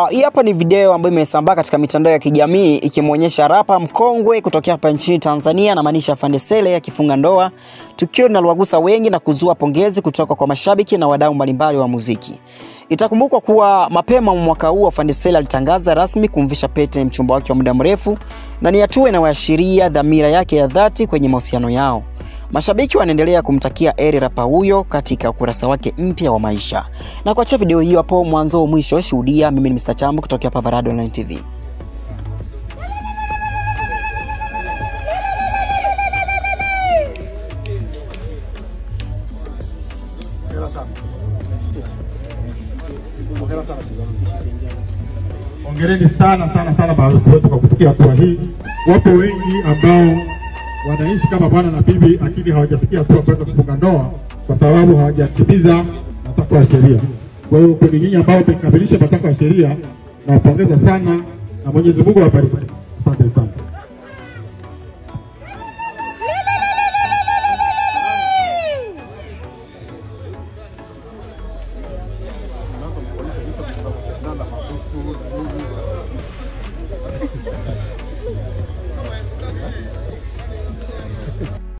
Hii hapa ni video ambayo imesambaa katika mitandao ya kijamii ikimuonyesha rapa mkongwe kutokea hapa nchini Tanzania, na maanisha Afande Sele akifunga ndoa, tukio linalowagusa wengi na kuzua pongezi kutoka kwa mashabiki na wadau mbalimbali wa muziki. Itakumbukwa kuwa mapema mwaka huu Afande Sele alitangaza rasmi kumvisha pete mchumba wake wa muda mrefu, na ni hatua inayoashiria dhamira yake ya dhati kwenye mahusiano yao. Mashabiki wanaendelea kumtakia heri rapa huyo katika ukurasa wake mpya wa maisha. Na kuacha video hiyo hapo mwanzo mwisho, shuhudia. Mimi ni Mr. Chambu kutoka hapa Varado Online TV. Hongereni sana maharusi wote kwa kufikia hatua hii. Wapo wengi ambao wanaishi kama bwana na bibi lakini hawajafikia hatua kuweza kufunga ndoa kwa sababu hawajatimiza matakwa ya sheria. Kwa hiyo kwa nyinyi ambao mmekamilisha matakwa ya sheria, nawapongeza sana na Mwenyezi Mungu awabariki. Asante sana.